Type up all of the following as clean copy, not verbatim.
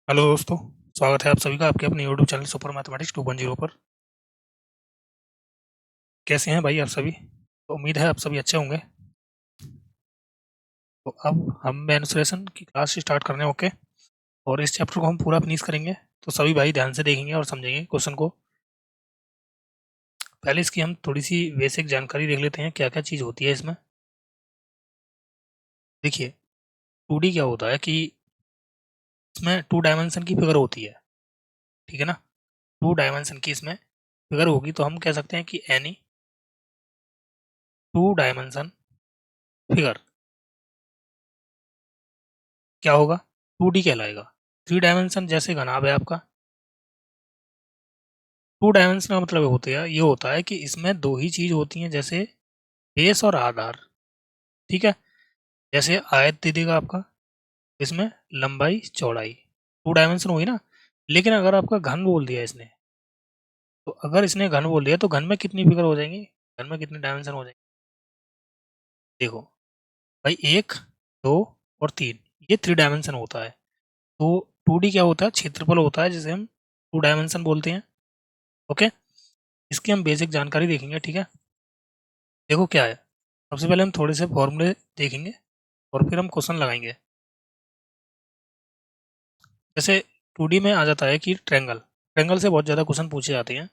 Hello दोस्तों। स्वागत है आप सभी का आपके अपने यूट्यूब चैनल सुपर मैथमेटिक्स 2.0 पर। कैसे हैं भाई आप सभी? तो उम्मीद है आप सभी अच्छे होंगे। तो अब हम मेंस्ट्रुएशन की क्लास स्टार्ट करने ओके। और इस चैप्टर को हम पूरा फिनिश करेंगे। तो सभी भाई ध्यान से देखेंगे और समझेंगे क्वेश्चन को। पहले इसकी हम थोड़ी सी बेसिक जानकारी देख लेते हैं क्या क्या चीज़ होती है इसमें। देखिए, 2D क्या होता है कि इसमें 2 डायमेंशन की फिगर होती है। ठीक है ना? 2 डायमेंशन की इसमें फिगर होगी तो हम कह सकते हैं कि एनी 2 डायमेंशन फिगर क्या होगा? 2D कहलाएगा। 3 डायमेंशन जैसे घनाभ है आपका। 2 डायमेंशन का मतलब ये होता है कि इसमें दो ही चीज होती हैं, जैसे बेस और आधार। ठीक है? जैसे आयत दे देगा आपका, इसमें लंबाई चौड़ाई 2 डायमेंशन हुई ना। लेकिन अगर आपका घन बोल दिया इसने, तो अगर इसने घन बोल दिया तो घन में कितनी फिगर हो जाएंगी? घन में कितने डायमेंशन हो जाएंगे? देखो भाई, 1, 2 और 3, ये 3 डायमेंशन होता है। तो 2D क्या होता है? क्षेत्रफल होता है, जिसे हम 2 डायमेंशन बोलते हैं। ओके, इसकी हम बेसिक जानकारी देखेंगे। ठीक है? देखो क्या है, सबसे पहले हम थोड़े से फॉर्मूले देखेंगे और फिर हम क्वेश्चन लगाएंगे। जैसे 2D में आ जाता है कि ट्रेंगल, ट्रेंगल से बहुत ज़्यादा क्वेश्चन पूछे जाते हैं।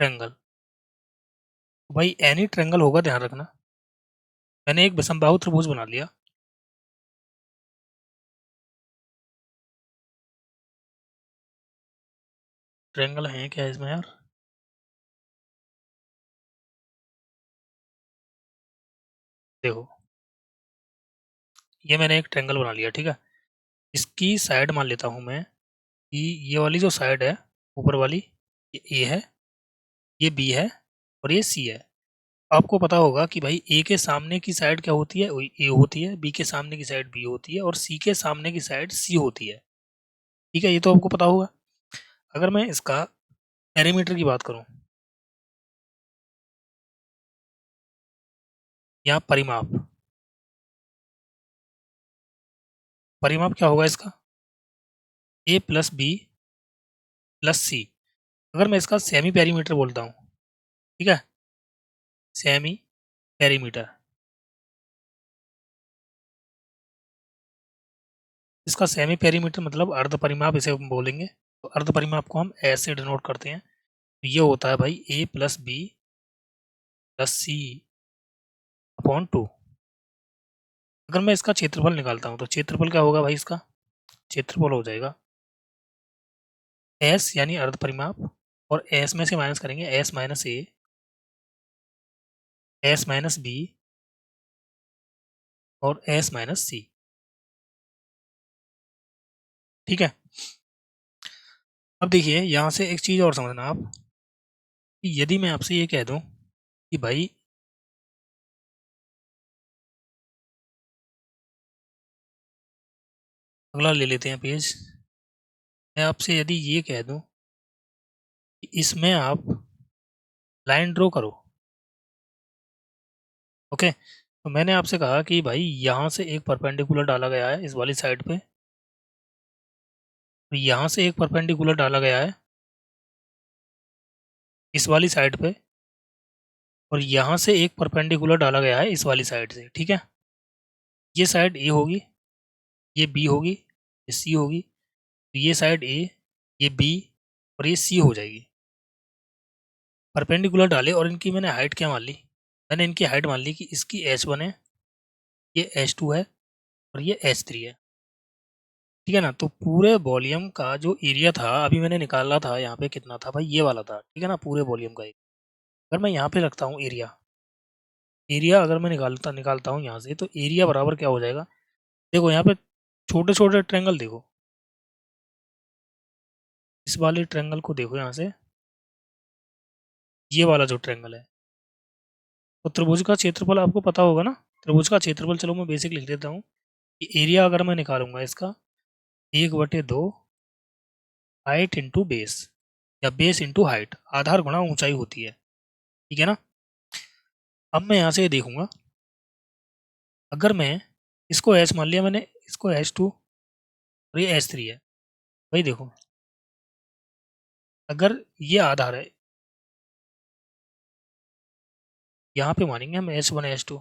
ट्रेंगल, भाई एनी ट्रेंगल होगा, ध्यान रखना। मैंने एक विषमबाहु त्रिभुज बना लिया। ट्रेंगल है क्या इसमें यार? देखो, ये मैंने एक ट्रेंगल बना लिया। ठीक है? इसकी साइड मान लेता हूँ मैं कि ये वाली जो साइड है, ऊपर वाली, ये ए है, ये बी है और ये सी है। आपको पता होगा कि भाई ए के सामने की साइड क्या होती है? ए होती है, बी के सामने की साइड बी होती है और सी के सामने की साइड सी होती है। ठीक है, ये तो आपको पता होगा। अगर मैं इसका पेरीमीटर की बात करूं, या परिमाप, परिमाप क्या होगा इसका? ए प्लस बी प्लस सी। अगर मैं इसका सेमी पेरीमीटर बोलता हूँ, ठीक है, सेमी पेरीमीटर, इसका सेमी पेरीमीटर मतलब अर्ध परिमाप इसे हम बोलेंगे। तो अर्ध परिमाप को हम ऐसे डिनोट करते हैं। तो ये होता है भाई ए प्लस बी प्लस सी अपॉन 2। अगर मैं इसका क्षेत्रफल निकालता हूँ तो क्षेत्रफल क्या होगा भाई? इसका क्षेत्रफल हो जाएगा एस यानी अर्ध परिमाप, और एस में से माइनस करेंगे, S minus A, S minus B और एस माइनस सी। ठीक है? अब देखिए, यहाँ से एक चीज़ और समझना आप, कि यदि मैं आपसे ये कह दूं कि भाई अगला ले लेते हैं पेज। मैं आपसे यदि ये कह दूं कि इसमें आप लाइन ड्रॉ करो। ओके, तो मैंने आपसे कहा कि भाई यहाँ से एक परपेंडिकुलर डाला गया है इस वाली साइड पे, तो यहाँ से एक परपेंडिकुलर डाला गया है इस वाली साइड पे, और यहाँ से एक परपेंडिकुलर डाला गया है इस वाली साइड से। ठीक है? ये साइड ए होगी, ये बी होगी, ये सी होगी। तो ये साइड ए, ये बी और ये सी हो जाएगी। परपेंडिकुलर डाले और इनकी मैंने हाइट क्या मान ली? मैंने इनकी हाइट मान ली कि इसकी H1 है, ये H2 है और ये H3 है। ठीक है ना? तो पूरे वॉल्यूम का जो एरिया था अभी मैंने निकाला था, यहाँ पे कितना था भाई? ये वाला था। ठीक है ना? पूरे वॉल्यूम का अगर मैं यहाँ पे रखता हूँ एरिया, एरिया अगर मैं निकालता निकालता हूँ यहाँ से, तो एरिया बराबर क्या हो जाएगा? देखो यहाँ पे छोटे छोटे ट्रेंगल देखो, इस वाले ट्रेंगल को देखो यहाँ से, ये वाला जो ट्रेंगल है, तो त्रिभुज का क्षेत्रफल आपको पता होगा ना? त्रिभुज का क्षेत्रफल, चलो मैं बेसिक लिख देता हूँ कि एरिया अगर मैं निकालूंगा इसका, 1/2 हाइट इंटू बेस, या बेस इंटू हाइट, आधार गुणा ऊंचाई होती है। ठीक है ना? अब मैं यहाँ से देखूंगा अगर मैं इसको एच मान लिया मैंने, इसको H2 और ये H3 है, भाई देखो अगर ये आधार है, यहाँ पे मानेंगे हम H1 H2,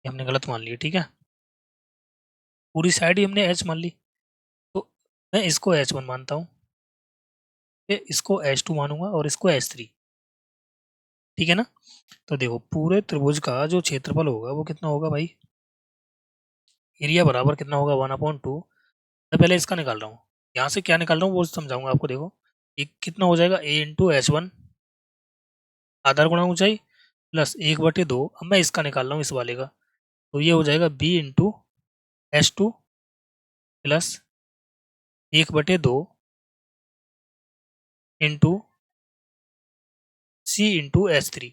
ये हमने गलत मान लिया, ठीक है, पूरी साइड ही हमने H मान ली, तो मैं इसको H1 मानता हूँ, फिर इसको H2 मानूंगा और इसको H3, ठीक है ना। तो देखो पूरे त्रिभुज का जो क्षेत्रफल होगा वो कितना होगा भाई, एरिया बराबर कितना होगा 1/2। मैं पहले इसका निकाल रहा हूँ, यहाँ से क्या निकाल रहा हूँ वो समझाऊंगा आपको। देखो ये कितना हो जाएगा, A × H1 आधार गुणा ऊंचाई प्लस 1/2। अब मैं इसका निकाल रहा हूँ इस वाले का, तो ये हो जाएगा B × H2 plus 1/2 into C × H3।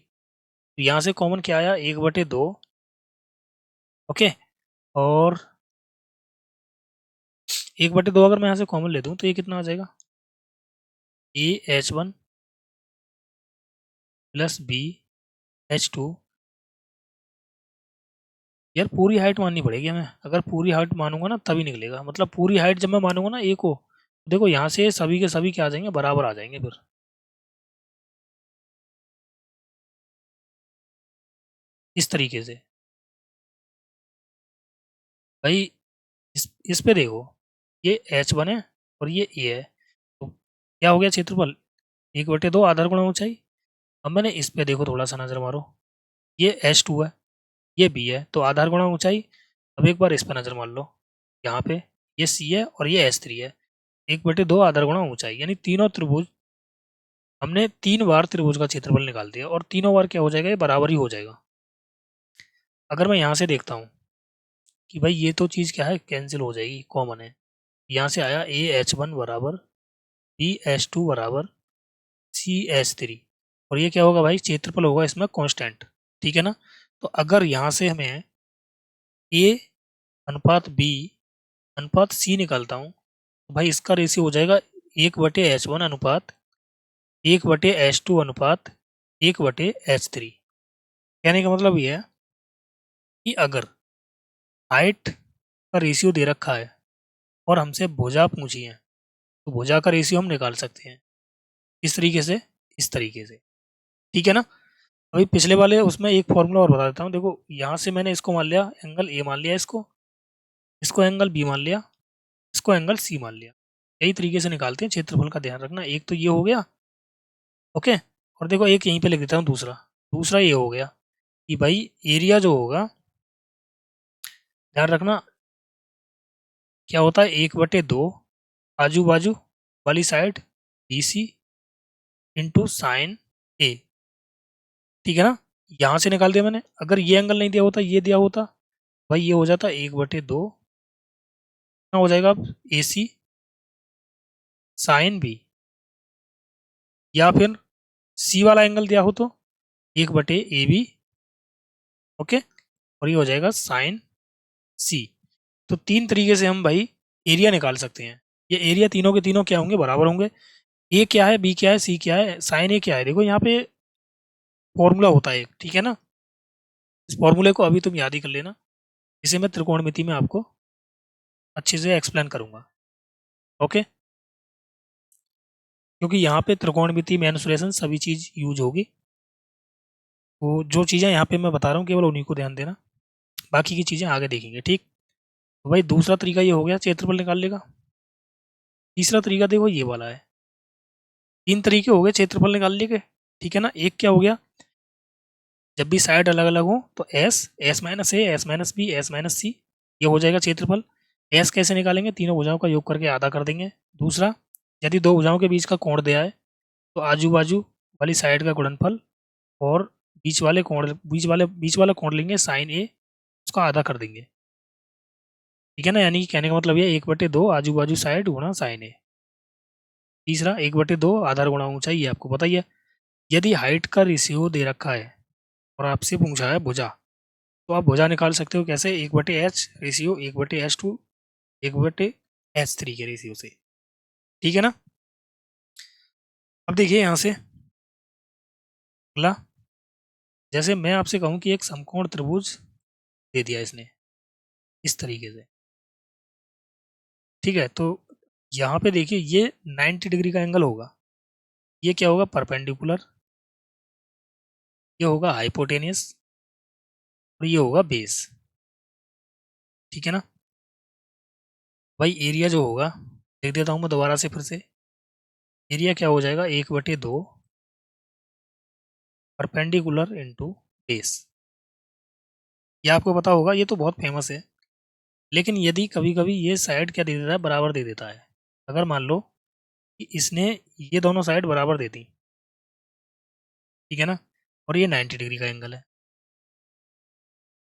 तो यहाँ से कॉमन क्या आया, 1/2, ओके, और 1/2 अगर मैं यहाँ से कॉमन ले दूँ तो ये कितना आ जाएगा, AH1 प्लस BH2। यार पूरी हाइट माननी पड़ेगी हमें, अगर पूरी हाइट मानूंगा ना तभी निकलेगा, मतलब पूरी हाइट जब मैं मानूंगा ना A को, देखो यहाँ से सभी के सभी क्या आ जाएंगे, बराबर आ जाएंगे फिर, इस तरीके से। भाई इस पे देखो, ये H1 है और ये A है, तो क्या हो गया क्षेत्रफल, 1/2 आधार गुणा ऊंचाई। अब मैंने इस पे देखो थोड़ा सा नजर मारो, ये H2 है, ये B है, तो आधार गुणा ऊंचाई। अब एक बार इस पर नजर मार लो, यहाँ पे ये C है और ये H3 है, 1/2 आधार गुणा ऊंचाई, यानी तीनों त्रिभुज, हमने 3 बार त्रिभुज का क्षेत्रफल निकाल दिया और तीनों बार क्या हो जाएगा, ये बराबर ही हो जाएगा। अगर मैं यहाँ से देखता हूँ कि भाई ये तो चीज़ क्या है, कैंसिल हो जाएगी, कॉमन है, यहाँ से आया AH1 बराबर BH2 बराबर CH3, और ये क्या होगा भाई, क्षेत्रफल होगा इसमें कांस्टेंट, ठीक है ना। तो अगर यहाँ से हमें A अनुपात B अनुपात C निकालता हूँ, तो भाई इसका रेशियो हो जाएगा 1/H1 अनुपात 1/H2 अनुपात 1/H3। कहने का मतलब ये है कि अगर हाइट का रेशियो दे रखा है और हमसे भुजा पूछी है, तो भुजा का रेशियो हम निकाल सकते हैं इस तरीके से, इस तरीके से, ठीक है ना। अभी पिछले वाले उसमें एक फॉर्मूला और बता देता हूँ, देखो यहाँ से मैंने इसको मान लिया एंगल A मान लिया, इसको इसको एंगल B मान लिया, इसको एंगल C मान लिया, यही तरीके से निकालते हैं क्षेत्रफल का, ध्यान रखना। एक तो ये हो गया, ओके, और देखो एक यहीं पे लिख देता हूँ दूसरा, दूसरा ये हो गया कि भाई एरिया जो होगा, ध्यान रखना, क्या होता है, 1/2 आजू बाजू वाली side BC into sine A, ठीक है ना। यहाँ से निकाल दिया मैंने, अगर ये एंगल नहीं दिया होता, ये दिया होता, भाई ये हो जाता 1/2, हो जाएगा अब AC साइन B, या फिर C वाला एंगल दिया हो तो 1/AB, ओके, और ये हो जाएगा साइन C। तो तीन तरीके से हम भाई एरिया निकाल सकते हैं, ये एरिया तीनों के तीनों क्या होंगे, बराबर होंगे। ए क्या है, बी क्या है, सी क्या है, साइन ए क्या है, देखो यहाँ पे फॉर्मूला होता है एक, ठीक है ना। इस फॉर्मूले को अभी तुम याद ही कर लेना, इसे मैं त्रिकोणमिति में आपको अच्छे से एक्सप्लेन करूंगा, ओके, क्योंकि यहाँ पे त्रिकोणमिति मेंसुरेशन सभी चीज यूज होगी, तो जो चीज़ें यहाँ पे मैं बता रहा हूँ केवल उन्हीं को ध्यान देना, बाकी की चीज़ें आगे देखेंगे, ठीक। तो भाई दूसरा तरीका ये हो गया क्षेत्रफल निकाल लेगा। तीसरा तरीका देखो ये वाला है, तीन तरीके हो गए क्षेत्रफल निकालने के, ठीक है ना। एक क्या हो गया, जब भी साइड अलग अलग हो तो S−A S−B S−C, ये हो जाएगा क्षेत्रफल। एस कैसे निकालेंगे, तीनों भुजाओं का योग करके आधा कर देंगे। दूसरा, यदि दो भुजाओं के बीच का कोण दिया है तो आजू बाजू वाली साइड का गुणनफल और बीच वाला कोण लेंगे साइन A, उसका आधा कर देंगे, ठीक है ना। यानी कि कहने का मतलब ये 1/2 आजू बाजू साइड गुणा साइन A। तीसरा 1/2 आधार गुणा ऊंचाई, ये आपको पता ही है। यदि हाइट का रेशियो दे रखा है और आपसे पूछा है भुजा, तो आप भुजा निकाल सकते हो कैसे, 1/H रेशियो 1/H2 1/H3 के रेशियो से, ठीक है ना। अब देखिए यहाँ से अगला, जैसे मैं आपसे कहूँ कि एक समकोण त्रिभुज दे दिया इसने इस तरीके से, ठीक है, तो यहाँ पे देखिए ये 90 डिग्री का एंगल होगा, ये क्या होगा, परपेंडिकुलर, ये होगा हाइपोटेनियस और ये होगा बेस, ठीक है ना। भाई एरिया जो होगा, लिख देता हूँ मैं दोबारा से फिर से, एरिया क्या हो जाएगा, 1/2 परपेंडिकुलर इंटू बेस। ये आपको पता होगा, ये तो बहुत फेमस है। लेकिन यदि कभी कभी ये साइड क्या दे देता है, बराबर दे देता है। अगर मान लो कि इसने ये दोनों साइड बराबर दे दी, ठीक है ना, और ये 90 डिग्री का एंगल है,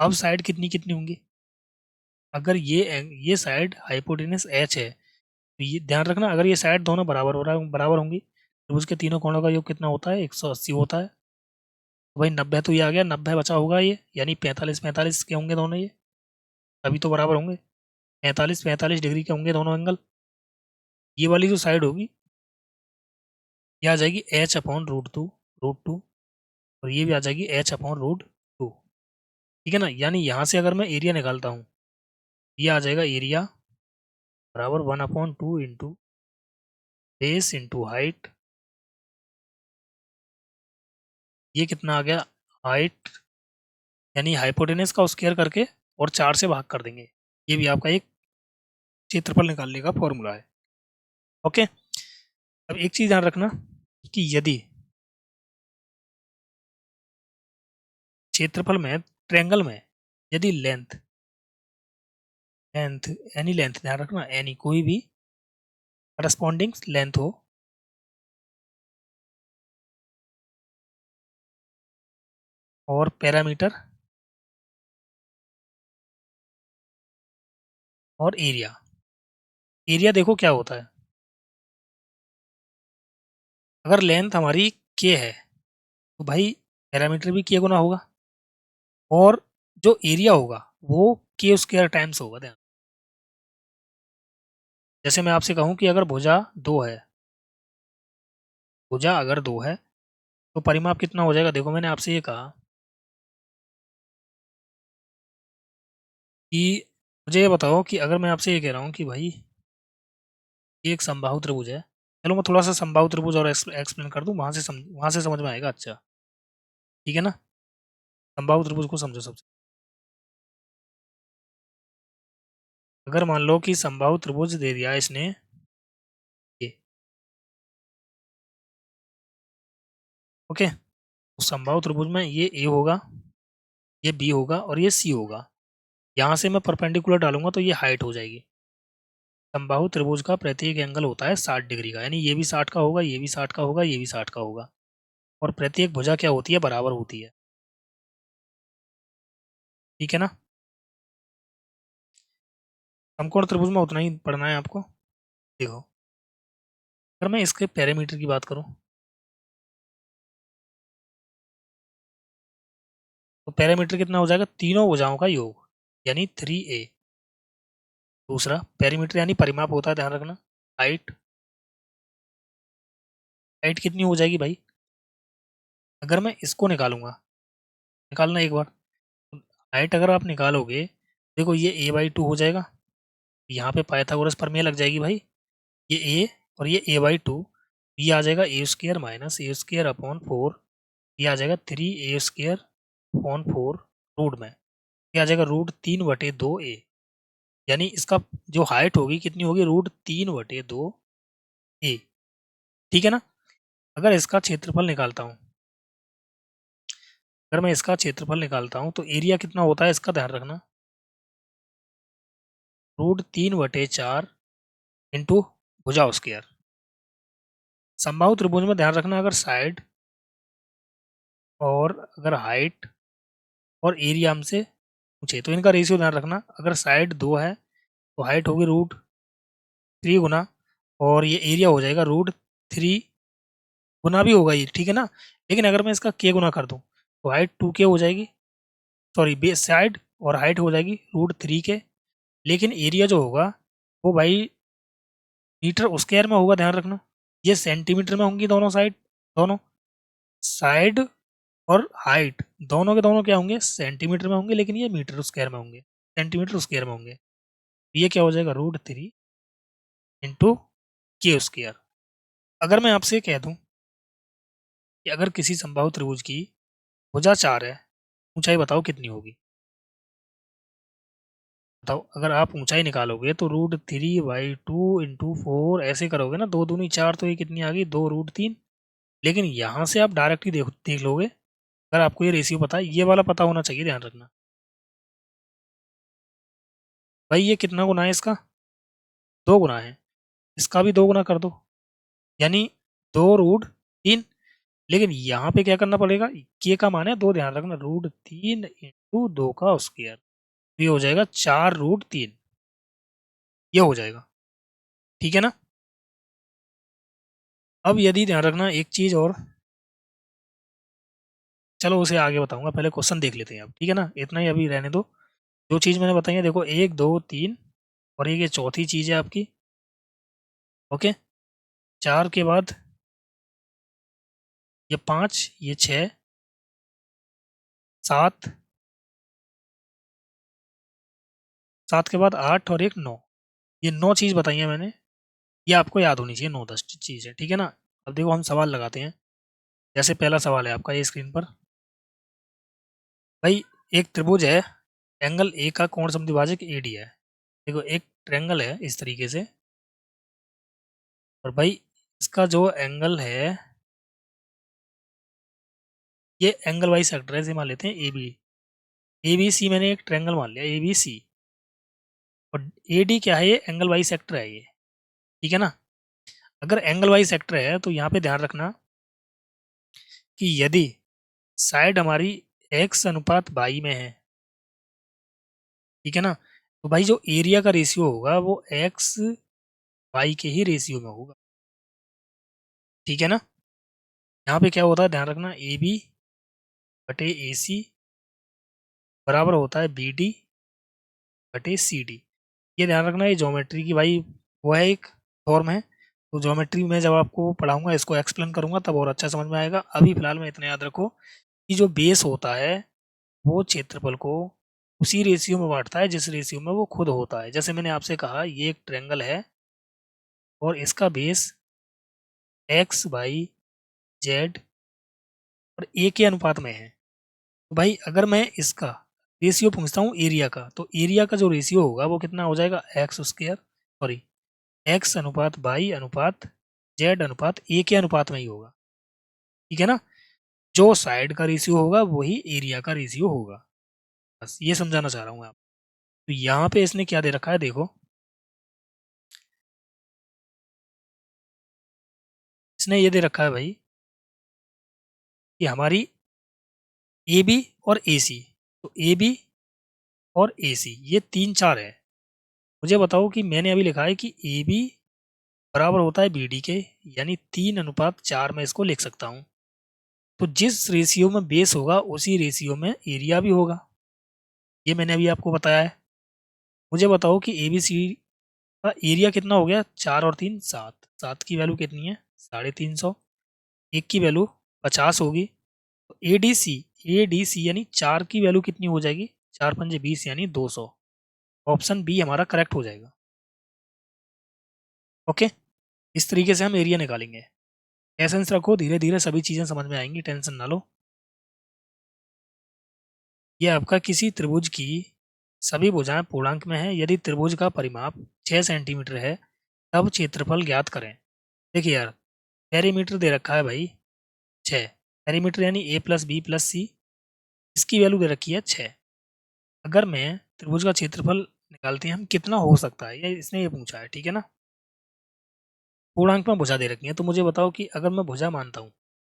अब साइड कितनी कितनी होंगी, अगर ये साइड हाइपोटेनस एच है, तो ये ध्यान रखना, अगर ये साइड दोनों बराबर होंगी तो उसके तीनों कोणों का योग कितना होता है, 180 होता है। तो भाई 90 तो ये आ गया, 90 बचा होगा ये, यानी 45 के होंगे दोनों, ये तभी तो बराबर होंगे, 45 डिग्री के होंगे दोनों एंगल। ये वाली जो साइड होगी ये आ जाएगी H/√2, और ये भी आ जाएगी H/√2, ठीक है ना। यानी यहाँ से अगर मैं एरिया निकालता हूँ, ये आ जाएगा एरिया बराबर 1/2 इंटू बेस इंटू हाइट, ये कितना आ गया, हाइट यानी हाइपोटेनस का स्क्वायर करके और 4 से भाग कर देंगे, ये भी आपका एक क्षेत्रफल निकालने का फॉर्मूला है। ओके, अब एक चीज ध्यान रखना कि यदि क्षेत्रफल में, ट्रायंगल में, यदि लेंथ लेंथ एनी लेंथ, ध्यान रखना एनी कोई भी करस्पॉन्डिंग लेंथ हो, और पैरामीटर और एरिया, एरिया देखो क्या होता है, अगर लेंथ हमारी के है तो भाई पैरामीटर भी के गुना होगा, और जो एरिया होगा वो के स्क्वायर टाइम्स होगा। ध्यान, जैसे मैं आपसे कहूँ कि अगर भुजा 2 है, भुजा अगर 2 है तो परिमाप कितना हो जाएगा, देखो मैंने आपसे ये कहा कि मुझे ये बताओ कि अगर मैं आपसे ये कह रहा हूँ कि भाई ये एक समबाहु त्रिभुज है, चलो मैं थोड़ा सा समबाहु त्रिभुज और एक्सप्लेन कर दूं, वहां से समझ में आएगा, अच्छा ठीक है ना। समबाहु त्रिभुज को समझो सबसे, अगर मान लो कि समबाहु त्रिभुज दे दिया इसने ये, ओके, तो समबाहु त्रिभुज में ये ए होगा, ये बी होगा और ये सी होगा, यहाँ से मैं परपेंडिकुलर डालूंगा तो ये हाइट हो जाएगी। समबाहु त्रिभुज का प्रत्येक एंगल होता है 60 डिग्री का, यानी ये भी 60 का होगा, ये भी 60 का होगा, ये भी 60 का होगा, और प्रत्येक भुजा क्या होती है, बराबर होती है, ठीक है ना। समकोण त्रिभुज में उतना ही पढ़ना है आपको। देखो, अगर मैं इसके पैरामीटर की बात करूं, तो पैरामीटर कितना हो जाएगा, तीनों भुजाओं का योग, यानी 3a। दूसरा पैरामीटर यानी परिमाप होता है, ध्यान रखना, हाइट, हाइट कितनी हो जाएगी भाई, अगर मैं इसको निकालूंगा, निकालना एक बार, हाइट अगर आप निकालोगे, देखो ये a/2 हो जाएगा, यहाँ पे पाइथागोरस प्रमेय लग जाएगी भाई, ये a और ये a/2, ये आ जाएगा a² - a²/4, ये आ जाएगा 3a² रूट में, ये आ जाएगा √3/2a, यानी इसका जो हाइट होगी कितनी होगी, √3/2a, ठीक है ना। अगर इसका क्षेत्रफल निकालता हूँ, अगर मैं इसका क्षेत्रफल निकालता हूँ तो एरिया कितना होता है इसका, ध्यान रखना, √3/4 इंटू भुजा स्क्वायर। समबाहु त्रिभुज में ध्यान रखना, अगर साइड और अगर हाइट और एरिया हमसे पूछे तो इनका रेशियो ध्यान रखना, अगर साइड 2 है तो हाइट होगी √3 गुना, और ये एरिया हो जाएगा √3 गुना भी होगा ये, ठीक है ना। लेकिन अगर मैं इसका के गुना कर दूं तो हाइट 2k हो जाएगी, सॉरी बेस साइड और हाइट हो जाएगी √3k, लेकिन एरिया जो होगा वो भाई मीटर स्क्वायर में होगा, ध्यान रखना, ये सेंटीमीटर में होंगी दोनों साइड, दोनों साइड और हाइट दोनों के दोनों क्या होंगे, सेंटीमीटर में होंगे, लेकिन ये मीटर स्क्वायर में होंगे, सेंटीमीटर स्क्वायर में होंगे। ये क्या हो जाएगा, √3 इंटू के स्क्वायर। अगर मैं आपसे कह दूं कि अगर किसी समबाहु त्रिभुज की भुजा 4 है, ऊंचाई बताओ कितनी होगी। बताओ, अगर आप ऊंचाई निकालोगे तो √3/2 इंटू 4 ऐसे करोगे ना, 2 दूनी 4, तो ये कितनी आ गई, 2√3। लेकिन यहाँ से आप डायरेक्ट ही देख लोगे। अगर आपको ये रेशियो पता है, ये वाला पता होना चाहिए, ध्यान रखना भाई। ये कितना गुना है इसका, 2 गुना है। इसका भी 2 गुना कर दो, यानी 2√3। लेकिन यहाँ पे क्या करना पड़ेगा, के का मान है 2, ध्यान रखना, √3 इंटू 2 का स्क्वायर। ये हो जाएगा 4√3, ये हो जाएगा, ठीक है ना। अब यदि ध्यान रखना एक चीज और, चलो उसे आगे बताऊंगा, पहले क्वेश्चन देख लेते हैं अब, ठीक है ना, इतना ही अभी रहने दो। जो चीज मैंने बताई है देखो, 1 2 3, और ये चौथी चीज है आपकी। ओके, 4 के बाद ये 5, ये 6, 7, 7 के बाद 8 और एक 9। ये 9 चीज बताई है मैंने, ये आपको याद होनी चाहिए, 9 10 चीज है, ठीक है ना। अब देखो हम सवाल लगाते हैं। जैसे पहला सवाल है आपका ये स्क्रीन पर, भाई एक त्रिभुज है, एंगल ए का कोण समद्विभाजक एडी है। देखो एक ट्रेंगल है इस तरीके से, और भाई इसका जो एंगल है, ये एंगल वाइज सेक्टर है, इसे मान लेते हैं A B. A B C मैंने एक ट्रेंगल मान लिया, ए बी सी। और ए डी क्या है, ये एंगल वाइज सेक्टर है ये, ठीक है ना। अगर एंगल वाइज सेक्टर है तो यहाँ पे ध्यान रखना कि यदि साइड हमारी एक्स अनुपात बाई में है, ठीक है ना, तो भाई जो एरिया का रेशियो होगा वो एक्स वाई के ही रेशियो में होगा, ठीक है ना। यहाँ पे क्या होता है, ध्यान रखना, ए बी बटे ए सी बराबर होता है बी डी बटे सी डी। ये ध्यान रखना, ये ज्योमेट्री की भाई वो है, एक फॉर्म है। तो ज्योमेट्री में जब आपको पढ़ाऊंगा, इसको एक्सप्लेन करूंगा, तब और अच्छा समझ में आएगा। अभी फिलहाल में इतना याद रखो कि जो बेस होता है वो क्षेत्रफल को उसी रेशियो में बांटता है जिस रेशियो में वो खुद होता है। जैसे मैंने आपसे कहा, ये एक ट्रेंगल है और इसका बेस x/y/z और ए के अनुपात में है। तो भाई अगर मैं इसका रेशियो पूछता हूँ एरिया का, तो एरिया का जो रेशियो होगा वो कितना हो जाएगा, एक्स स्क्वायर, सॉरी, एक्स अनुपात बाई अनुपात जेड अनुपात ए के अनुपात में ही होगा, ठीक है ना। जो साइड का रेशियो होगा वही एरिया का रेशियो होगा, बस ये समझाना चाह रहा हूँ आप। तो यहाँ पे इसने क्या दे रखा है, देखो इसने ये दे रखा है भाई कि हमारी ए बी और ए सी, तो ए बी और ए सी ये 3 4 है। मुझे बताओ कि मैंने अभी लिखा है कि ए बी बराबर होता है बी डी के, यानी 3:4 में इसको लिख सकता हूँ। तो जिस रेशियो में बेस होगा उसी रेशियो में एरिया भी होगा, ये मैंने अभी आपको बताया है। मुझे बताओ कि ए बी सी का एरिया कितना हो गया, 4 और 3 7, 7 की वैल्यू कितनी है, 350, एक की वैल्यू 50 होगी। तो ए डी सी यानी 4 की वैल्यू कितनी हो जाएगी, 4×5 = 20 यानी 200। ऑप्शन बी हमारा करेक्ट हो जाएगा। ओके, इस तरीके से हम एरिया निकालेंगे। एसेंस रखो, धीरे धीरे सभी चीज़ें समझ में आएंगी, टेंशन ना लो। ये आपका किसी त्रिभुज की सभी भुजाएं पूर्णांक में है, यदि त्रिभुज का परिमाप 6 सेंटीमीटर है तब क्षेत्रफल ज्ञात करें। देखिए यार, पेरीमीटर दे रखा है भाई 6, पेरीमीटर यानी a+b+c, इसकी वैल्यू दे रखी है 6। अगर मैं त्रिभुज का क्षेत्रफल निकालते हैं हम, कितना हो सकता है, ये इसने ये पूछा है, ठीक है ना। पूर्णांक में भुजा दे रखी है, तो मुझे बताओ कि अगर मैं भुजा मानता हूँ,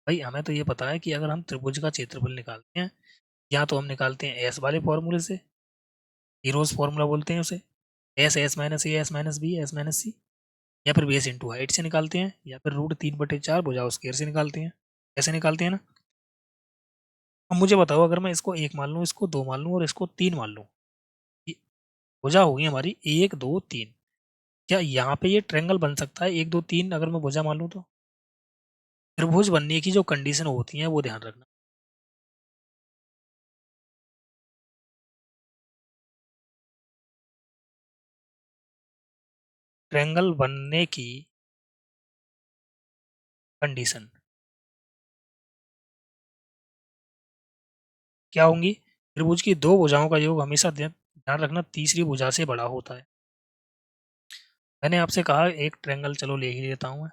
भाई हमें तो ये पता है कि अगर हम त्रिभुज का क्षेत्रफल निकालते हैं, या तो हम निकालते हैं एस वाले फॉर्मूले से, हीरोज फॉर्मूला बोलते हैं उसे, S minus A S minus B S minus C, या फिर बेस इंटू हाइट से निकालते हैं, या फिर √3/4 भुजा स्क्वायर से निकालते हैं, ऐसे निकालते हैं ना। अब मुझे बताओ, अगर मैं इसको 1 मान लूँ, इसको 2 मान लूँ और इसको 3 मान लूँ, ये भुजा होगी हमारी 1 2 3, क्या यहाँ पे ये ट्रेंगल बन सकता है 1 2 3, अगर मैं भुजा मान लूँ तो। त्रिभुज बनने की जो कंडीशन होती है वो ध्यान रखना, ट्रायंगल बनने की कंडीशन क्या होंगी? त्रिभुज की दो भुजाओं का योग हमेशा ध्यान रखना तीसरी भुजा से बड़ा होता है। मैंने आपसे कहा एक ट्रायंगल चलो ले ही लेता हूँ मैं।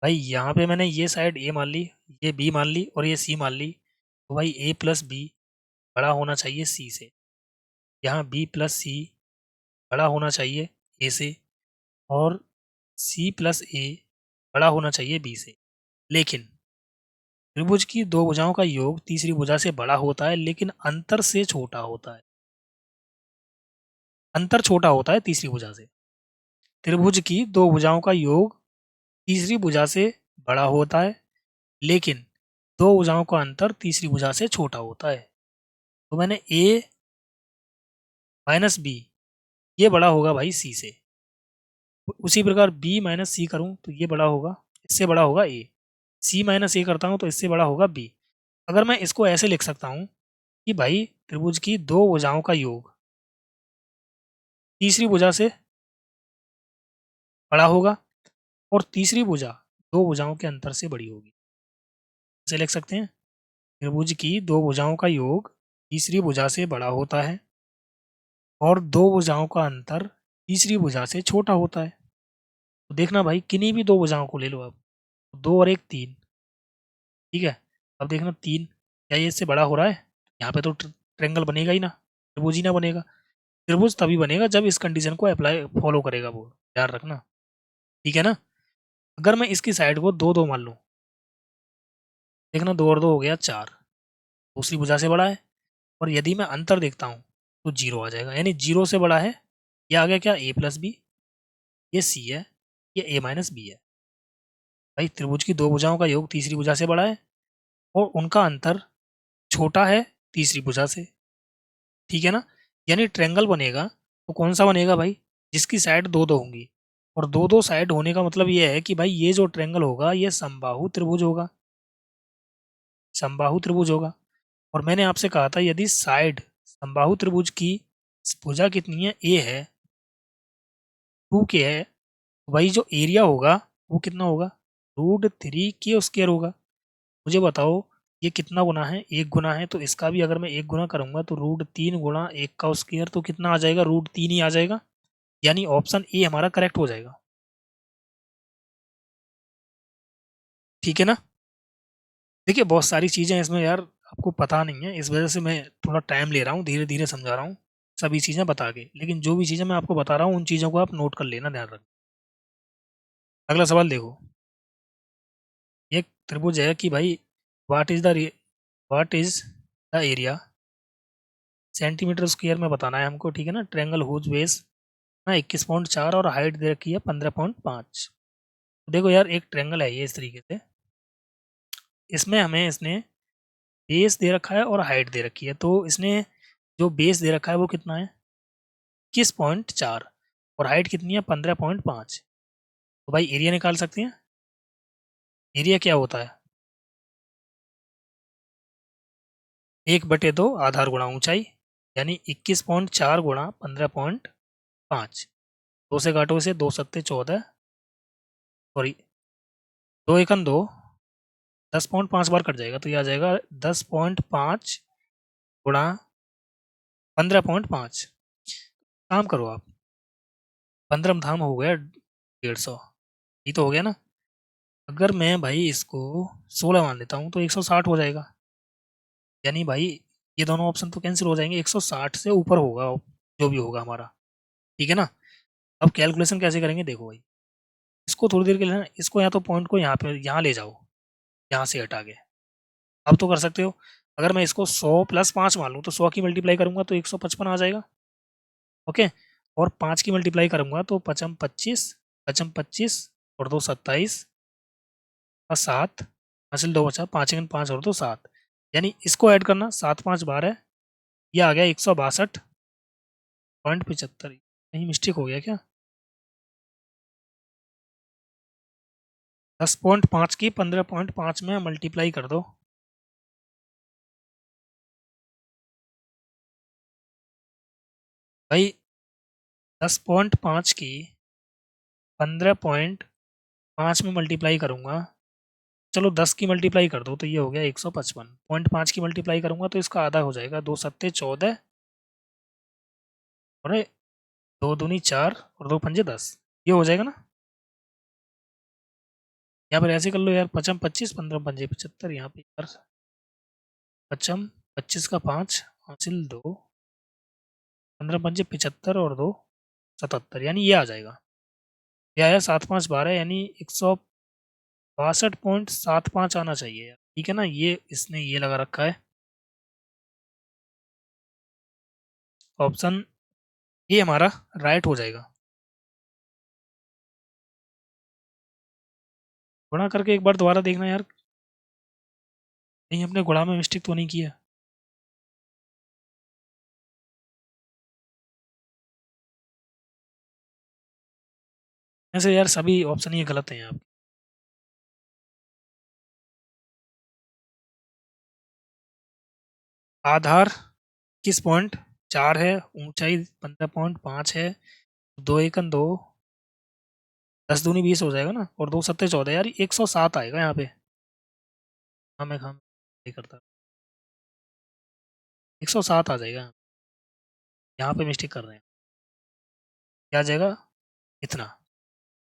भाई यहाँ पे मैंने ये साइड ए मान ली, ये बी मान ली और ये सी मान ली, तो भाई ए प्लस बी बड़ा होना चाहिए सी से। यहाँ बी प्लस सी बड़ा होना चाहिए ए से, और सी प्लस ए बड़ा होना चाहिए बी से। लेकिन त्रिभुज की दो भुजाओं का योग तीसरी भुजा से बड़ा होता है, लेकिन अंतर से छोटा होता है। अंतर छोटा होता है तीसरी भुजा से। त्रिभुज की दो भुजाओं का योग तीसरी भुजा से बड़ा होता है, लेकिन दो भुजाओं का अंतर तीसरी भुजा से छोटा होता है। तो मैंने ए माइनस बी, ये बड़ा होगा भाई सी से। उसी प्रकार बी माइनस सी करूँ तो ये बड़ा होगा, इससे बड़ा होगा ए। सी माइनस ए करता हूँ तो इससे बड़ा होगा बी। अगर मैं इसको ऐसे लिख सकता हूँ कि भाई त्रिभुज की दो भुजाओं का योग तीसरी भुजा से बड़ा होगा, और तीसरी भुजा दो भुजाओं के अंतर से बड़ी होगी। ऐसे लिख सकते हैं, त्रिभुज की दो भुजाओं का योग तीसरी भुजा से बड़ा होता है, और दो भुजाओं का अंतर तीसरी भुजा से छोटा होता है। तो देखना भाई किन्हीं भी दो भुजाओं को ले लो आप, दो और एक तीन, ठीक है। अब देखना तीन, क्या ये इससे बड़ा हो रहा है? यहाँ पे तो ट्रेंगल बनेगा ही ना, त्रिभुज ही ना बनेगा। त्रिभुज तभी बनेगा जब इस कंडीशन को अप्लाई फॉलो करेगा वो, याद रखना, ठीक है ना। अगर मैं इसकी साइड को दो दो मान लूँ, देखना दो और दो हो गया चार, दूसरी भुजा से बड़ा है। और यदि मैं अंतर देखता हूँ तो जीरो आ जाएगा, यानी जीरो से बड़ा है। ये आ गया क्या, ए प्लस बी, ये सी है, ये ए माइनस बी है। भाई त्रिभुज की दो भुजाओं का योग तीसरी भुजा से बड़ा है, और उनका अंतर छोटा है तीसरी भुजा से, ठीक है ना। यानी ट्रेंगल बनेगा तो कौन सा बनेगा भाई, जिसकी साइड दो दो होंगी। और दो दो साइड होने का मतलब ये है कि भाई ये जो ट्रेंगल होगा ये समबाहु त्रिभुज होगा, समबाहु त्रिभुज होगा। और मैंने आपसे कहा था यदि साइड समबाहु त्रिभुज की भुजा कितनी है, ए है, टू के है, तो भाई जो एरिया होगा वो कितना होगा, √3 के होगा। मुझे बताओ ये कितना गुना है, एक गुना है, तो इसका भी अगर मैं एक गुना करूंगा तो √3 गुणा एक का स्क्वायर तो कितना आ जाएगा, √3 ही आ जाएगा। यानी ऑप्शन ए हमारा करेक्ट हो जाएगा, ठीक है ना। देखिए बहुत सारी चीज़ें हैं इसमें यार, आपको पता नहीं है, इस वजह से मैं थोड़ा टाइम ले रहा हूँ, धीरे धीरे समझा रहा हूँ सभी चीज़ें बता के। लेकिन जो भी चीज़ें मैं आपको बता रहा हूँ उन चीज़ों को आप नोट कर लेना, ध्यान रखना। अगला सवाल देखो, एक त्रिभुज है कि भाई what is the area, centimetre square में बताना है हमको, ठीक है ना। ट्रायंगल हुज बेस ना 21.4 और हाइट दे रखी है 15.5। देखो यार एक ट्रायंगल है ये इस तरीके से, इसमें हमें इसने बेस दे रखा है और हाइट दे रखी है। तो इसने जो बेस दे रखा है वो कितना है, 21.4, और हाइट कितनी है 15.5। तो भाई एरिया निकाल सकते हैं। एरिया क्या होता है, 1/2 आधार गुणा ऊंचाई, यानी 21.4 गुणा 15.5। दो से काटो इसे, 2 × 7 = 14, सॉरी 2 × 1 = 2, 10.5 बार कट जाएगा तो ये आ जाएगा 10.5 गुणा 15.5। काम करो आप, 15 धाम हो गया 150, ये तो हो गया ना। अगर मैं भाई इसको 16 मान लेता हूँ तो 160 हो जाएगा। यानी भाई ये दोनों ऑप्शन तो कैंसिल हो जाएंगे, 160 से ऊपर होगा जो भी होगा हमारा, ठीक है ना। अब कैलकुलेशन कैसे करेंगे, देखो भाई इसको थोड़ी देर के लिए ना, इसको या तो पॉइंट को यहाँ पे यहाँ ले जाओ, यहाँ से हटा के। अब तो कर सकते हो, अगर मैं इसको 100 + 5 मान लूँ तो 100 की मल्टीप्लाई करूंगा तो 155 आ जाएगा, ओके। और 5 की मल्टीप्लाई करूंगा तो 5 × 25, 5 × 25 और 2 = 27, और 7 हासिल 2 बचा, 5 × 5 और 2 = 7। यानी इसको ऐड करना, 7 × 5 = 12, ये आ गया 162.75। कहीं मिस्टेक हो गया क्या, 10.5 की 15.5 में मल्टीप्लाई कर दो, भाई 10.5 की 15.5 में मल्टीप्लाई करूँगा, चलो 10 की मल्टीप्लाई कर दो तो ये हो गया 155। 0.5 की मल्टीप्लाई करूँगा तो इसका आधा हो जाएगा, 2 सत्ते 14 और 2 दूनी 4 और 2 पंजे 10, ये हो जाएगा ना। यहाँ पर ऐसे कर लो यार, पचम 25, 15 पंजे 75, यहाँ पे यार पचम 25 का 5 हासिल 2, 15 पंजे 75 और 2 77, यानी ये आ जाएगा। ये आया 7 5 12, यानी 162.75 आना चाहिए, ठीक है ना। ये इसने ये लगा रखा है, ऑप्शन ये हमारा राइट हो जाएगा। गुणा करके एक बार दोबारा देखना यार, कहीं अपने गुणा में मिस्टेक तो नहीं किया। ऐसे यार सभी ऑप्शन ये गलत हैं यहाँ। आधार किस पॉइंट 4 है, ऊंचाई 15.5 है, 2 एकन 2, 10 दूनी 20 हो जाएगा ना, और 2 सत्ते 14, यार 107 आएगा यहाँ पे। हाँ मैं काम नहीं करता, 107 आ जाएगा, यहाँ पे मिस्टेक कर रहे हैं। क्या आ जाएगा इतना,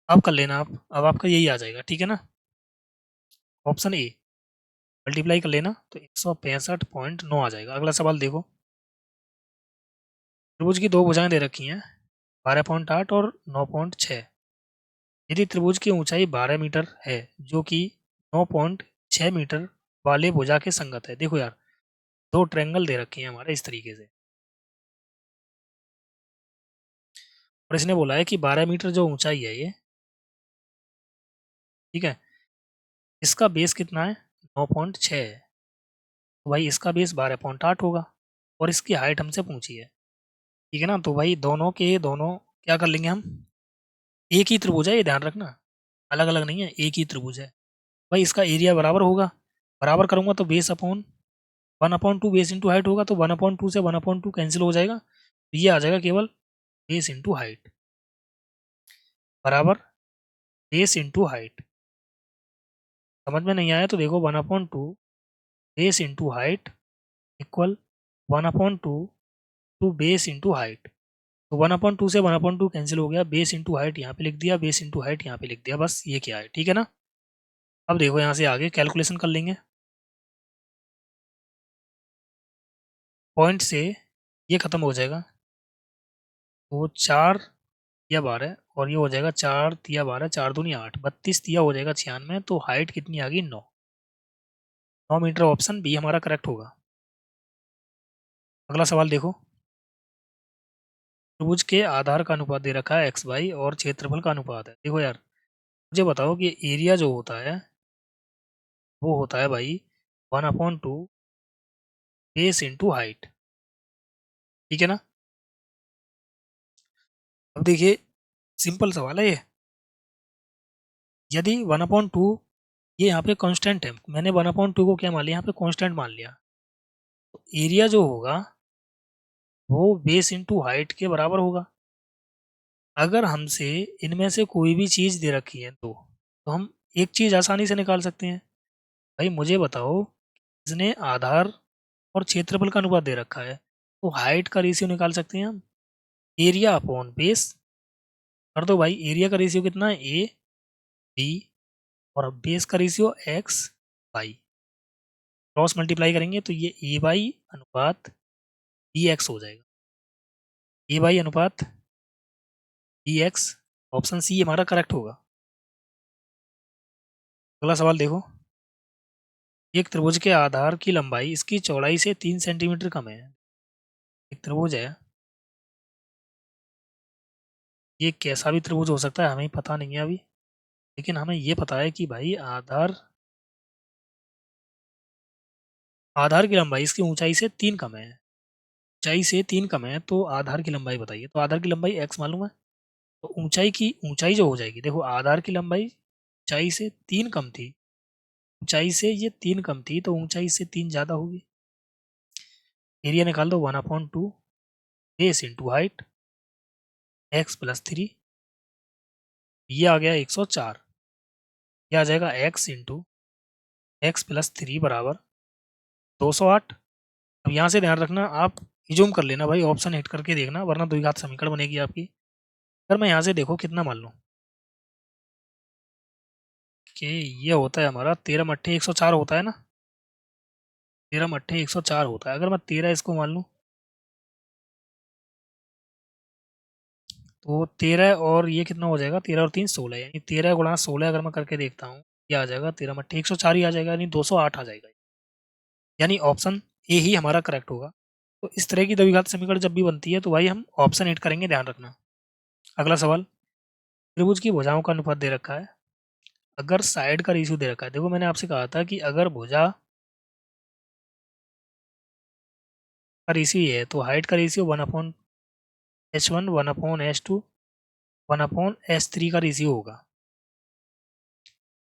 अब कर लेना आप, अब आपका यही आ जाएगा, ठीक है ना। ऑप्शन ए मल्टीप्लाई कर लेना तो 165.9 आ जाएगा। अगला सवाल देखो, त्रिभुज की दो भुजाएं दे रखी हैं, 12.8 और 9.6। यदि त्रिभुज की ऊंचाई 12 मीटर है जो कि 9.6 मीटर वाले भुजा के संगत है। देखो यार, दो ट्रायंगल दे रखे हैं हमारे इस तरीके से, और इसने बोला है कि 12 मीटर जो ऊंचाई है ये, ठीक है, इसका बेस कितना है 9.6 है, तो भाई इसका बेस 12.8 होगा, और इसकी हाइट हमसे पूछी है, ठीक है ना। तो भाई दोनों के दोनों क्या कर लेंगे हम, एक ही त्रिभुज है ये ध्यान रखना, अलग अलग नहीं है, एक ही त्रिभुज है। भाई इसका एरिया बराबर होगा, बराबर करूंगा तो base upon 1/2 base into height होगा, तो 1/2 से 1/2 कैंसिल हो जाएगा, तो ये आ जाएगा केवल बेस इंटू हाइट बराबर बेस इंटू हाइट। समझ में नहीं आया तो देखो, 1/2 base into height equal 1/2 to base into height. तो 1/2 से 1/2 कैंसिल हो गया, बेस इंटू हाइट यहाँ पे लिख दिया, बेस इंटू हाइट यहाँ पे लिख दिया, बस ये क्या है, ठीक है ना। अब देखो यहाँ से आगे कैलकुलेशन कर लेंगे, पॉइंट से ये खत्म हो जाएगा, तो 4 या 12, और ये हो जाएगा 4 तिया 12, 4 दूनी 8, 32 तिया हो जाएगा 96, तो हाइट कितनी आ गई 9 मीटर। ऑप्शन बी हमारा करेक्ट होगा। अगला सवाल देखो, त्रिभुज के आधार का अनुपात दे रखा है एक्स वाई और क्षेत्रफल का अनुपात है। देखो यार, मुझे बताओ कि एरिया जो होता है वो होता है भाई 1/2 बेस इंटू हाइट, ठीक है ना। अब देखिए, सिंपल सवाल है ये, यदि 1/2 ये यहाँ पे कांस्टेंट है, मैंने 1/2 को क्या मान लिया यहाँ पे कांस्टेंट मान लिया, तो एरिया जो होगा वो बेस इंटू हाइट के बराबर होगा। अगर हमसे इनमें से कोई भी चीज़ दे रखी है तो हम एक चीज़ आसानी से निकाल सकते हैं। भाई मुझे बताओ, इसने आधार और क्षेत्रफल का अनुपात दे रखा है, तो हाइट का रेशियो निकाल सकते हैं हम, एरिया अपॉन बेस। कर दो भाई, एरिया का रेशियो कितना है ए बी, और बेस का ratio X Y, cross multiply करेंगे तो ये ए बाई अनुपात बी एक्स हो जाएगा, ए बाई अनुपात बी एक्स। ऑप्शन सी हमारा करेक्ट होगा। अगला सवाल देखो, एक त्रिभुज के आधार की लंबाई इसकी चौड़ाई से 3 सेंटीमीटर कम है। एक त्रिभुज है, ये कैसा भी त्रिभुज हो सकता है हमें पता नहीं है अभी, लेकिन हमें ये पता है कि भाई आधार आधार की लंबाई इसकी ऊंचाई से 3 कम है, ऊंचाई से 3 कम है, तो आधार की लंबाई बताइए। तो आधार की लंबाई एक्स मालूम है, तो ऊंचाई जो हो जाएगी, देखो आधार की लंबाई ऊंचाई से 3 कम थी, ऊंचाई से ये 3 कम थी, तो ऊंचाई से 3 ज़्यादा होगी। एरिया निकाल दो 1/2 base into height x plus 3, ये आ गया 104, ये आ जाएगा x इंटू एक्स प्लस 3 बराबर 208। अब यहाँ से ध्यान रखना, आप जूम कर लेना भाई, ऑप्शन हिट करके देखना, वरना द्विघात समीकरण बनेगी आपकी। अगर मैं यहाँ से देखो कितना मान लूँ कि ये होता है हमारा 13 मट्ठे 104 होता है ना, 13 मट्ठे 104 होता है। अगर मैं 13 इसको मान लूँ तो 13 और ये कितना हो जाएगा, 13 और 3 16, यानी 13 गुणा 16 अगर मैं करके देखता हूँ, ये आ जाएगा 13 मट्ठे 104 ही आ जाएगा, यानी 208 आ जाएगा। यानी ऑप्शन ए ही हमारा करेक्ट होगा। तो इस तरह की द्विघात समीकरण जब भी बनती है तो भाई हम ऑप्शन एड करेंगे, ध्यान रखना। अगला सवाल, त्रिभुज की भुजाओं का अनुपात दे रखा है, अगर साइड का रेशियो दे रखा है। देखो मैंने आपसे कहा था कि अगर भुजा का रेशियो ये है तो हाइट का रेशियो 1/h1, 1/h2, 1/h3 का रेशियो होगा,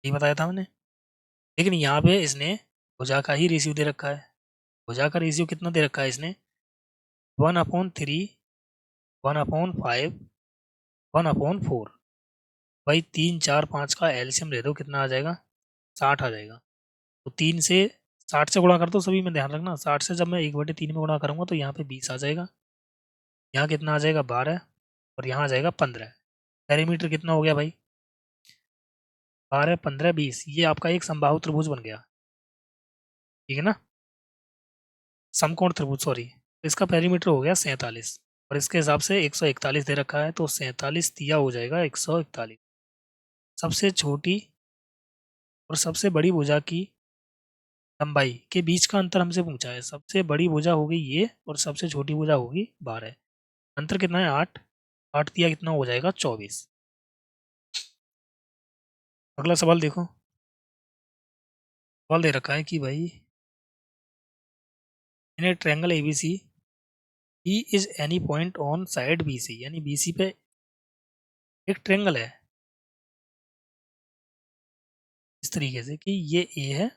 ये बताया था मैंने। लेकिन यहाँ पे इसने भुजा का ही रेशियो दे रखा है। भुजा का रेशियो कितना दे रखा है इसने, 1/3, 1/5, 1/4। भाई 3 4 5 का एलसीएम ले दो, कितना आ जाएगा, 60 आ जाएगा। तो 3 से 60 से गुणा कर दो सभी में, ध्यान रखना 60 से जब मैं 1/3 में गुणा करूंगा तो यहाँ पे 20 आ जाएगा, यहाँ कितना आ जाएगा 12, और यहाँ आ जाएगा 15। पेरीमीटर कितना हो गया भाई, 12 15 20, ये आपका एक समबाहु त्रिभुज बन गया, ठीक है ना, समकोण त्रिभुज सॉरी। तो इसका पेरीमीटर हो गया 47, और इसके हिसाब से 141 दे रखा है, तो 47 दिया हो जाएगा 141। सबसे छोटी और सबसे बड़ी भुजा की लंबाई के बीच का अंतर हमसे पूछा है। सबसे बड़ी भुजा होगी ये और सबसे छोटी भुजा होगी 12। अंतर कितना है, 8, 8 दिया कितना हो जाएगा 24। अगला सवाल देखो, सवाल दे रखा है कि भाई in a triangle ABC E is any point on side BC, यानी बीसी पे एक ट्रायंगल है इस तरीके से कि ये ए है,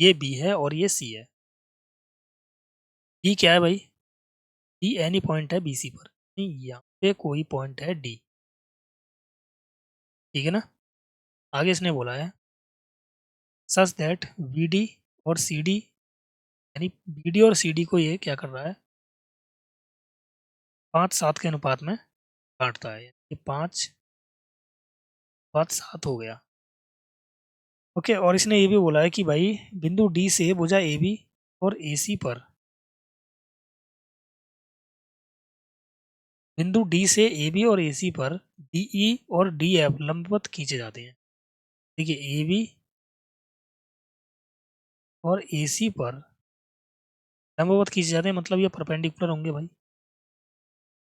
ये बी है और ये सी है। डी क्या है भाई, डी एनी पॉइंट है बीसी पर, यहाँ पे कोई पॉइंट है डी, ठीक है ना। आगे इसने बोला है सच दैट बीडी और सीडी, यानी बीडी और सीडी को ये क्या कर रहा है, 5:7 के अनुपात में बांटता है, ये 5:7 हो गया। ओके, और इसने ये भी बोला है कि भाई बिंदु डी से भुजा ए बी और ए सी पर, बिंदु डी से ए बी और ए सी पर डी ई और डी एफ लंबवत खींचे जाते हैं। देखिए ए बी और ए सी पर लंबवत खींचे जाते हैं, मतलब ये परपेंडिकुलर होंगे भाई।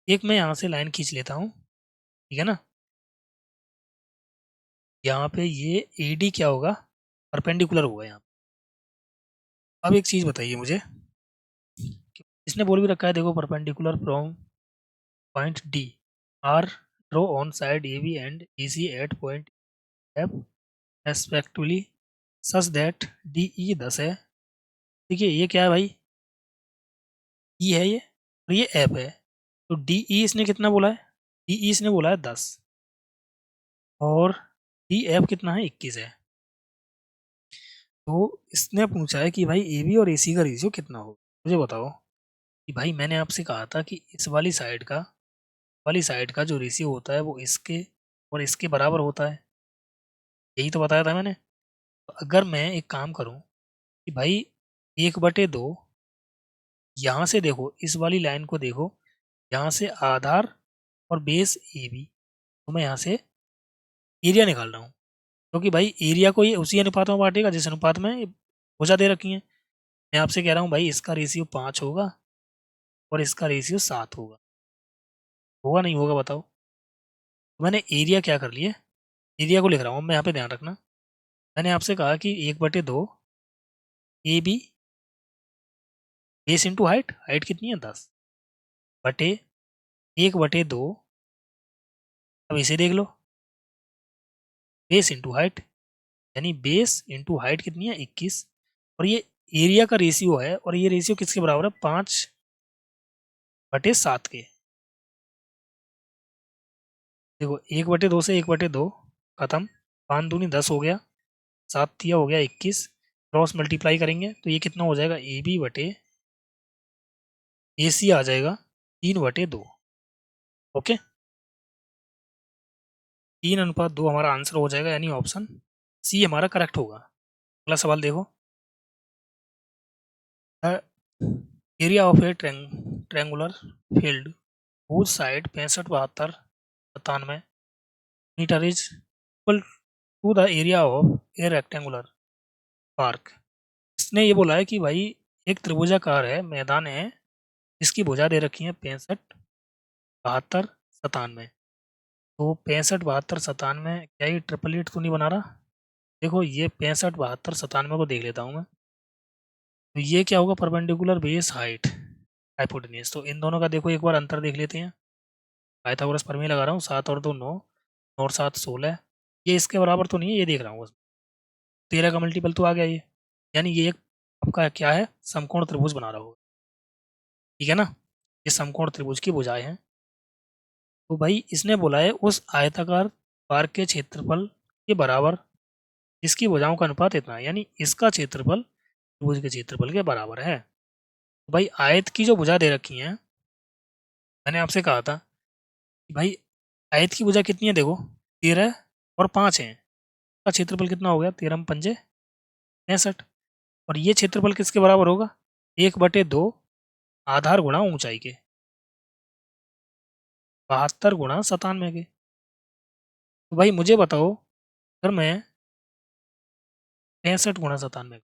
एक मैं यहाँ से लाइन खींच लेता हूँ, ठीक है ना, यहाँ पे ये ए डी क्या होगा, परपेंडिकुलर होगा यहाँ। अब एक चीज़ बताइए मुझे, इसने बोल भी रखा है देखो, perpendicular from point D are draw on side A B and A C at point F respectively such that D E 10 है। देखिए ये क्या है भाई, ई है ये, और ये एफ है। तो डी ई इसने कितना बोला है, डी ई इसने बोला है 10, और डी एफ कितना है 21 है। तो इसने पूछा है कि भाई ए बी और ए सी का रेशियो कितना हो। मुझे बताओ कि भाई मैंने आपसे कहा था कि इस वाली साइड का जो रेशियो होता है वो इसके और इसके बराबर होता है, यही तो बताया था मैंने। तो अगर मैं एक काम करूं कि भाई 1/2, यहाँ से देखो इस वाली लाइन को देखो, यहाँ से आधार और बेस ए बी, तो मैं यहाँ से एरिया निकाल रहा हूँ, क्योंकि भाई एरिया को ये उसी अनुपात में बांटेगा जिस अनुपात में भुजा दे रखी है। मैं आपसे कह रहा हूँ भाई इसका रेशियो 5 होगा और इसका रेशियो 7 होगा, होगा नहीं होगा बताओ। तो मैंने एरिया क्या कर लिया, एरिया को लिख रहा हूँ मैं यहाँ पे, ध्यान रखना। मैंने आपसे कहा कि 1/2 A B base into height, height कितनी है 10, बटे 1/2, अब इसे देख लो, बेस इंटू हाइट, यानी बेस इंटू हाइट कितनी है 21, और ये एरिया का रेशियो है, और ये रेशियो किसके बराबर है, 5/7 के। देखो 1/2 से 1/2 खत्म, 5 दूनी 10 हो गया, 7 तिया हो गया 21, क्रॉस मल्टीप्लाई करेंगे तो ये कितना हो जाएगा, ए बी बटे ए सी आ जाएगा 3/2। ओके, 3:2 हमारा आंसर हो जाएगा, यानी ऑप्शन सी हमारा करेक्ट होगा। अगला सवाल देखो, area of a triangular field whose side 65 72 97 metre is equal to the area of a rectangular park. इसने ये बोला है कि भाई एक त्रिभुजाकार है, मैदान है, जिसकी भुजा दे रखी है 65 72 97। तो 65 72 97, क्या ये ट्रिपल एट तो नहीं बना रहा? देखो ये 65 72 97 को देख लेता हूँ मैं, तो ये क्या होगा, परपेंडिकुलर बेस हाइट हाइपोटेन्यूज। तो इन दोनों का देखो एक बार अंतर देख लेते हैं। पाइथागोरस प्रमेय लगा रहा हूँ, 7 और 2 9, 9 और 7 16, ये इसके बराबर तो नहीं है, ये देख रहा हूँ बस, 13 का मल्टीपल तो आ गया ये, यानी ये एक आपका क्या है, समकोण त्रिभुज बना रहा होगा, ठीक है ना। ये समकोण त्रिभुज की भुजाएं हैं। तो भाई इसने बोला है उस आयताकार पार्क के क्षेत्रफल के बराबर जिसकी भुजाओं का अनुपात इतना है, यानी इसका क्षेत्रफल त्रिभुज के क्षेत्रफल के बराबर है। तो भाई आयत की जो भुजा दे रखी है, मैंने आपसे कहा था कि भाई आयत की भुजा कितनी है, देखो 13 और 5 है, का क्षेत्रफल कितना हो गया, 13 पंजे 65, और ये क्षेत्रफल किसके बराबर होगा, 1/2 आधार गुणा ऊंचाई के, 72 गुणा 97 के। तो भाई मुझे बताओ, अगर मैं 65 गुणा 97,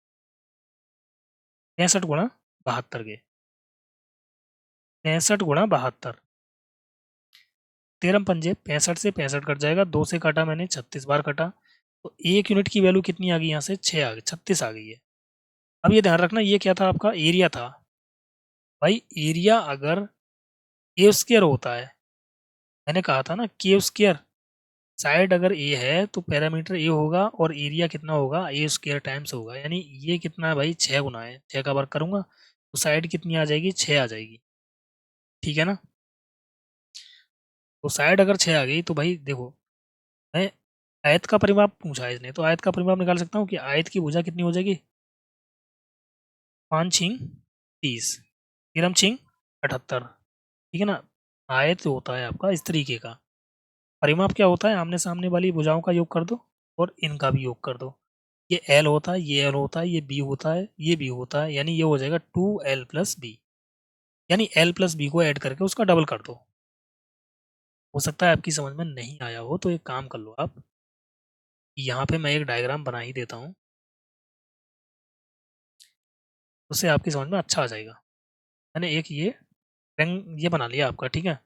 65 गुणा 72 के, 65 गुणा 72, 13 पंजे 65 से 65 कट जाएगा, 2 से काटा मैंने 36 बार कटा, तो 1 यूनिट की वैल्यू कितनी आ गई, यहाँ से 6 आ गई, 36 आ गई है। अब ये ध्यान रखना, ये क्या था, आपका एरिया था। भाई एरिया अगर ए स्क्वायर होता है, मैंने कहा था ना के स्क्वायर, साइड अगर ए है तो पैरामीटर ए होगा और एरिया कितना होगा, ए स्क्वायर टाइम्स होगा, यानी ये कितना है भाई, 6 गुना है, 6 का वर्क करूंगा तो साइड कितनी आ जाएगी, 6 आ जाएगी, ठीक है ना। तो साइड अगर 6 आ गई तो भाई देखो, मैं आयत का परिमाप पूछा है इसने, तो आयत का परिमाप निकाल सकता हूँ कि आयत की भुजा कितनी हो जाएगी, 5 छिंग 30, तिरम छिंग 78, ठीक है ना। आयत होता है आपका इस तरीके का, परिमाप क्या होता है, आमने सामने वाली भुजाओं का योग कर दो और इनका भी योग कर दो। ये एल होता है, ये एल होता है, ये बी होता है, ये बी होता है, यानी ये हो जाएगा 2l प्लस बी, यानी एल प्लस बी को ऐड करके उसका डबल कर दो। हो सकता है आपकी समझ में नहीं आया हो, तो एक काम कर लो आप, यहाँ पे मैं एक डायग्राम बना ही देता हूँ, उससे आपकी समझ में अच्छा आ जाएगा। मैंने एक ये रंग ये बना लिया आपका, ठीक है।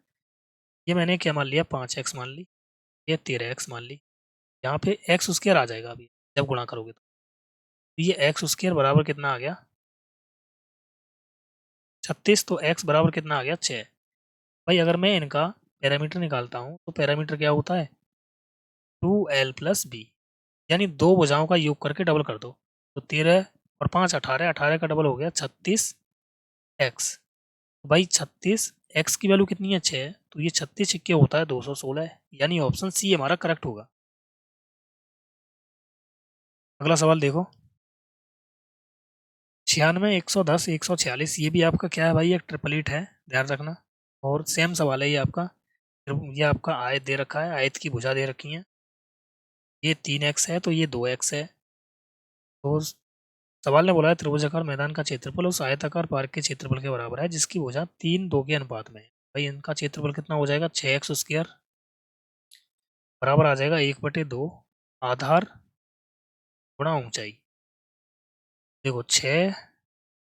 ये मैंने क्या मान लिया, 5x मान ली, ये 13x मान ली, यहाँ पे एक्स स्क्वायर आ जाएगा अभी जब गुणा करोगे तो ये एक्स स्क्वायर बराबर कितना आ गया, 36, तो x बराबर कितना आ गया, 6। भाई अगर मैं इनका पैरामीटर निकालता हूँ तो पैरामीटर क्या होता है, 2l प्लस बी, यानी दो भुजाओं का योग करके डबल कर दो, तो 13 और 5 18, 18 का डबल हो गया 36x। भाई 36x की वैल्यू कितनी है, 6, तो ये 36 छिक्के होता है 216 है, यानी ऑप्शन सी हमारा करेक्ट होगा। अगला सवाल देखो, 96 110 146, ये भी आपका क्या है भाई, एक ट्रिपल एट है, ध्यान रखना। और सेम सवाल है ये आपका, ये आपका आयत दे रखा है, आयत की भुजा दे रखी है, ये 3x है तो ये 2x है। तो सवाल ने बोला है त्रिभुजाकार मैदान का क्षेत्रफल उस आयताकार पार्क के क्षेत्रफल के बराबर है जिसकी भुजा 3:2 के अनुपात में है। भाई इनका क्षेत्रफल कितना हो जाएगा, 6x स्क्वायर बराबर आ जाएगा 1/2 आधार गुणा ऊंचाई। देखो 6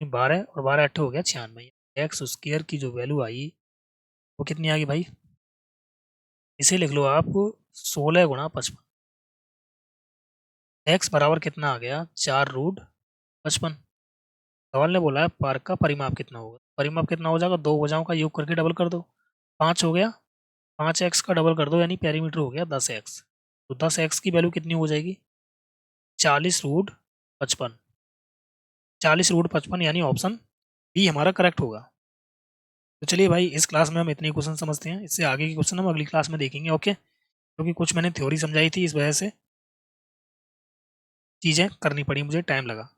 12 और 12 8 हो गया 96, एक्स स्क्वायर की जो वैल्यू आई वो कितनी आ गई भाई, इसे लिख लो आप 16 गुणा 55, एक्स बराबर कितना आ गया, 4√55। सवाल ने बोला है पार्क का परिमाप कितना होगा, परिमाप कितना हो जाएगा, दो भुजाओं का योग करके डबल कर दो, 5 हो गया, 5x का डबल कर दो, यानी पेरीमीटर हो गया 10x। तो 10x की वैल्यू कितनी हो जाएगी, 40√55, 40√55, यानी ऑप्शन बी हमारा करेक्ट होगा। तो चलिए भाई इस क्लास में हम इतने क्वेश्चन समझते हैं, इससे आगे के क्वेश्चन हम अगली क्लास में देखेंगे। ओके। क्योंकि कुछ मैंने थ्योरी समझाई थी, इस वजह से चीज़ें करनी पड़ी, मुझे टाइम लगा।